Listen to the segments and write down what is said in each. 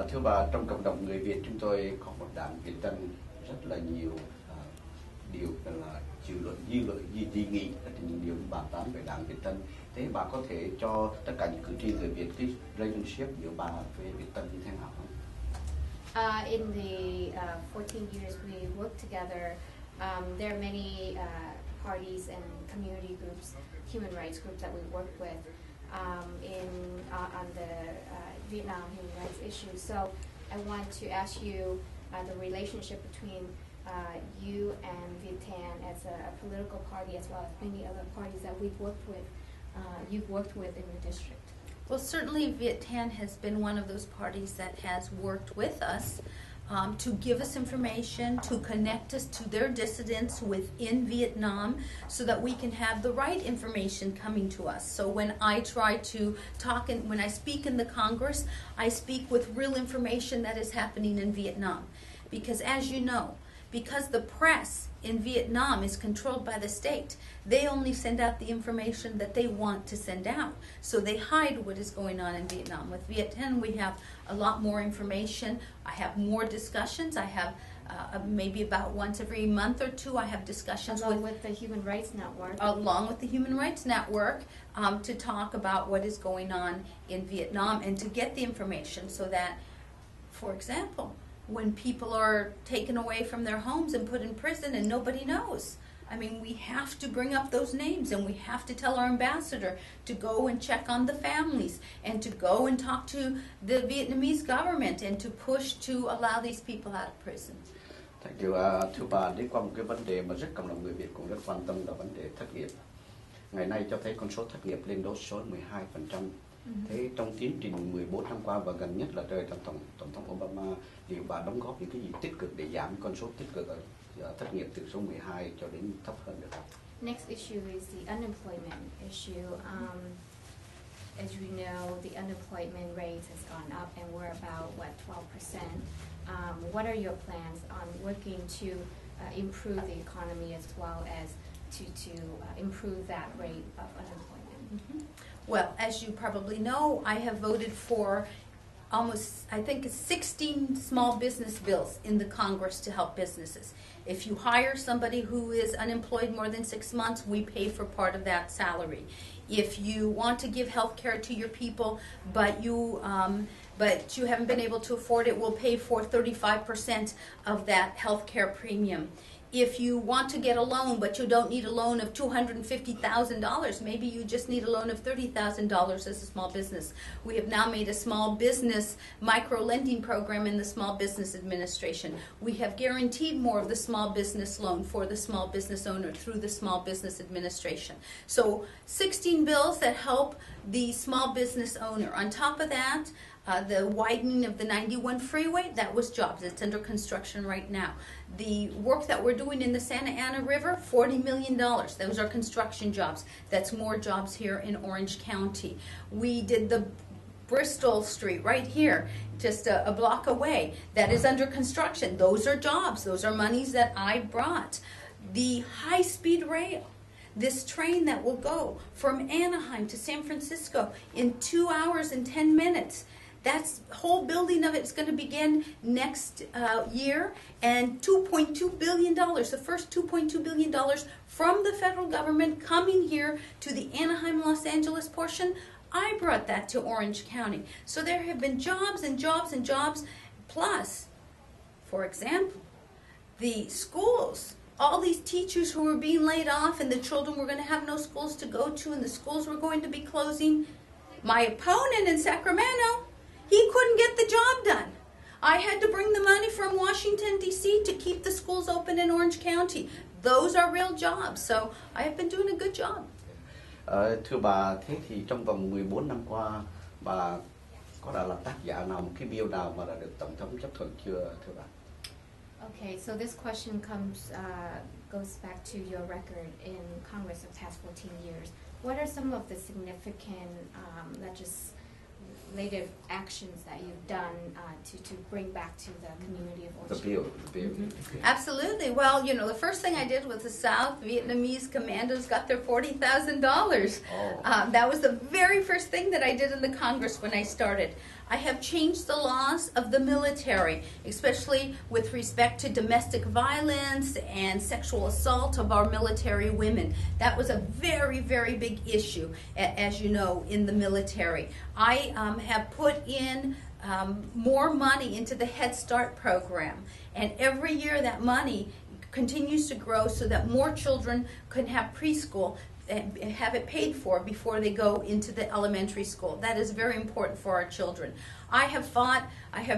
Thưa bà, trong cộng đồng người Việt chúng tôi có một đảng Việt Tân rất là nhiều điều là dư luận dị nghị là những điều bàn tán về đảng Việt Tân. Thế bà có thể cho tất cả những cử tri người Việt cái relationship giữa bà với Việt Tân như thế nào không? In the 14 years we worked together, there are many parties and community groups, human rights groups that we worked with on the Vietnam human rights issues. So I want to ask you the relationship between you and Vietnam as a political party, as well as many other parties that we've worked with, you've worked with in the district. Well, certainly Vietnam has been one of those parties that has worked with us to give us information, to connect us to their dissidents within Vietnam so that we can have the right information coming to us. So when I try to talk and when I speak in the Congress, I speak with real information that is happening in Vietnam. Because as you know, because the press in Vietnam is controlled by the state, they only send out the information that they want to send out. So they hide what is going on in Vietnam. With Vietnam, we have a lot more information. I have more discussions. I have maybe about once every month or two, I have discussions with the Human Rights Network. Along with the Human Rights Network to talk about what is going on in Vietnam and to get the information so that, for example, when people are taken away from their homes and put in prison and nobody knows. I mean, we have to bring up those names and we have to tell our ambassador to go and check on the families and to go and talk to the Vietnamese government and to push to allow these people out of prison. Thank you. Thưa bà, đi qua một cái vấn đề mà rất cộng đồng người Việt cũng rất quan tâm là vấn đề thất nghiệp. Ngày nay cho thấy con số thất nghiệp lên đến số 12%. Thế trong tiến trình 14 năm qua và gần nhất là đời Tổng thống Obama, liệu bà đóng góp những cái gì tích cực để giảm con số tích cực ở thất nghiệp từ số 12 cho đến thấp hơn được không? Next issue is the unemployment issue. As you know, the unemployment rate has gone up and we're about, 12%. What are your plans on working to improve the economy as well as to improve that rate of unemployment? Well, as you probably know, I have voted for almost, I think, 16 small business bills in the Congress to help businesses. If you hire somebody who is unemployed more than 6 months, we pay for part of that salary. If you want to give health care to your people, but you haven't been able to afford it, we'll pay for 35% of that health care premium. If you want to get a loan, but you don't need a loan of $250,000, maybe you just need a loan of $30,000 as a small business. We have now made a small business micro-lending program in the Small Business Administration. We have guaranteed more of the small business loan for the small business owner through the Small Business Administration. So 16 bills that help the small business owner. On top of that, the widening of the 91 freeway, that was jobs. It's under construction right now. The work that we're doing in the Santa Ana River, $40 million. Those are construction jobs. That's more jobs here in Orange County. We did the Bristol Street right here, just a block away. That is under construction. Those are jobs. Those are monies that I brought. The high-speed rail. This train that will go from Anaheim to San Francisco in 2 hours and 10 minutes. That's whole building of it is going to begin next year, and $2.2 billion, the first $2.2 billion from the federal government coming here to the Anaheim, Los Angeles portion. I brought that to Orange County. So there have been jobs and jobs and jobs. Plus, for example, the schools. All these teachers who were being laid off and the children were going to have no schools to go to and the schools were going to be closing. My opponent in Sacramento, he couldn't get the job done. I had to bring the money from Washington, D.C. to keep the schools open in Orange County. Those are real jobs. So I have been doing a good job. Thưa bà, thế thì trong vòng 14 năm qua, bà có đã là tác giả nào, một cái bill nào mà đã được Tổng thống chấp thuận chưa, thưa bà? Okay, so this question goes back to your record in Congress the past 14 years. What are some of the significant legislative actions that you've done to bring back to the community of Orange? The bill. Mm-hmm. Absolutely. Well, you know, the first thing I did was the South Vietnamese commandos got their $40,000. Oh. That was the very first thing that I did in the Congress when I started. I have changed the laws of the military, especially with respect to domestic violence and sexual assault of our military women. That was a very, very big issue, as you know, in the military. I have put in more money into the Head Start program, and every year that money continues to grow so that more children can have preschool and have it paid for before they go into the elementary school. That is very important for our children. I have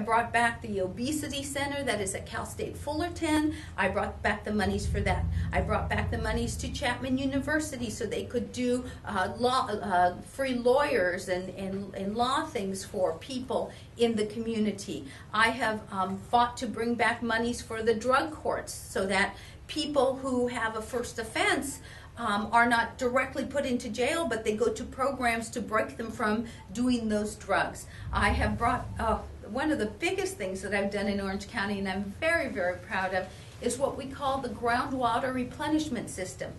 brought back the obesity center that is at Cal State Fullerton. I brought back the monies for that. I brought back the monies to Chapman University so they could do free lawyers and law things for people in the community. I have fought to bring back monies for the drug courts so that people who have a first offense are not directly put into jail, but they go to programs to break them from doing those drugs. I have brought, one of the biggest things that I've done in Orange County, and I'm very, very proud of, is what we call the groundwater replenishment system.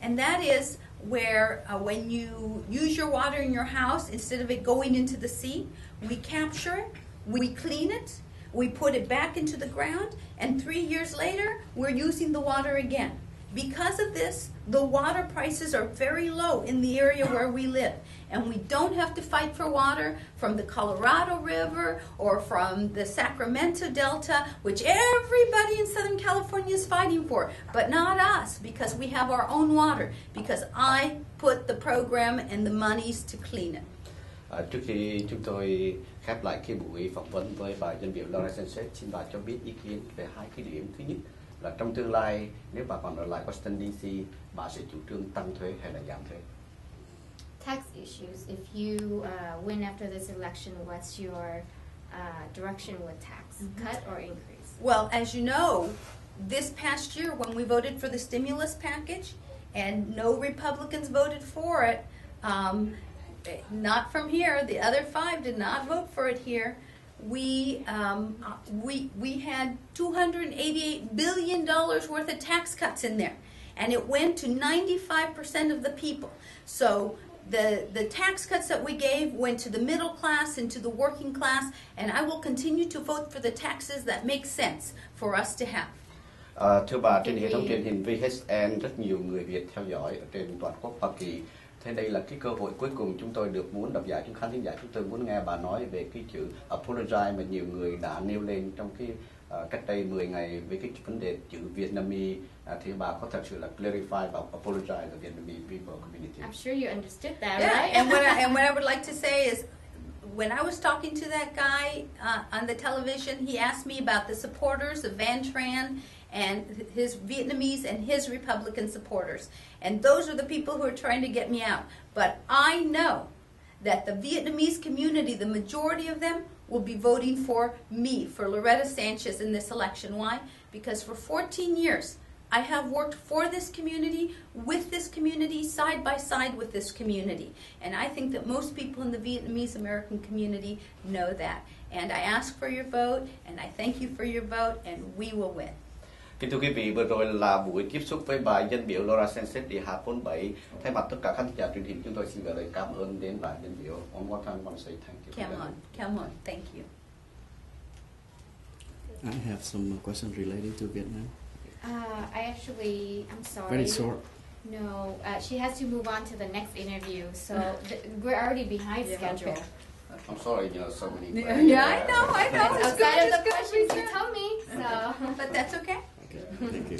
And that is where when you use your water in your house, instead of it going into the sea, we capture it, we clean it, we put it back into the ground, and 3 years later, we're using the water again. Because of this, the water prices are very low in the area where we live. And we don't have to fight for water from the Colorado River or from the Sacramento Delta, which everybody in Southern California is fighting for, but not us, because we have our own water, because I put the program and the monies to clean it. Trước khi chúng tôi khép lại cái buổi phỏng vấn với bà dân biểu Loretta Sanchez, xin bà cho biết ý kiến về hai cái điểm. Thứ nhất là trong tương lai nếu bà còn ở lại Washington DC, bà sẽ chủ trương tăng thuế hay là giảm thuế? Tax issues. If you win after this election, what's your direction with tax? Cut or increase? Well, as you know, this past year when we voted for the stimulus package and no Republicans voted for it, not from here, the other 5 did not vote for it here. We had $288 billion worth of tax cuts in there, and it went to 95% of the people. So the tax cuts that we gave went to the middle class and to the working class, and I will continue to vote for the taxes that make sense for us to have. Thưa bà, trên hệ thống truyền hình VHN rất nhiều người Việt theo dõi ở trên toàn quốc Hoa Kỳ. Thế đây là cái cơ hội cuối cùng chúng tôi được muốn độc giả, chúng khán thính giả chúng tôi muốn nghe bà nói về cái chữ apologize mà nhiều người đã nêu lên trong cái cách đây 10 ngày với cái vấn đề chữ Vietnamese. Thì bà có thật sự là clarify và apologize the Vietnamese people community. I'm sure you understood that, Yeah, right? and what I would like to say is, when I was talking to that guy on the television, he asked me about the supporters of Van Tran and his Vietnamese and his Republican supporters. And those are the people who are trying to get me out. But I know that the Vietnamese community, the majority of them, will be voting for me, for Loretta Sanchez in this election. Why? Because for 14 years, I have worked for this community, with this community, side by side with this community. And I think that most people in the Vietnamese American community know that. And I ask for your vote, and I thank you for your vote, and we will win. Kính thưa quý vị, vừa rồi là buổi tiếp xúc với bà dân biểu Loretta Sanchez đi hạt 47. Thay mặt tất cả khán giả truyền hình, chúng tôi xin gửi lời cảm ơn đến bà dân biểu. One more time, I want to say thank you. Come on, thank you. I have some questions related to Vietnam. I'm sorry. Very short. No, she has to move on to the next interview, so we're already behind schedule. Okay. I'm sorry, so many questions. Yeah, I know. It's outside of the questions you told me, so. But that's okay. Okay, thank you.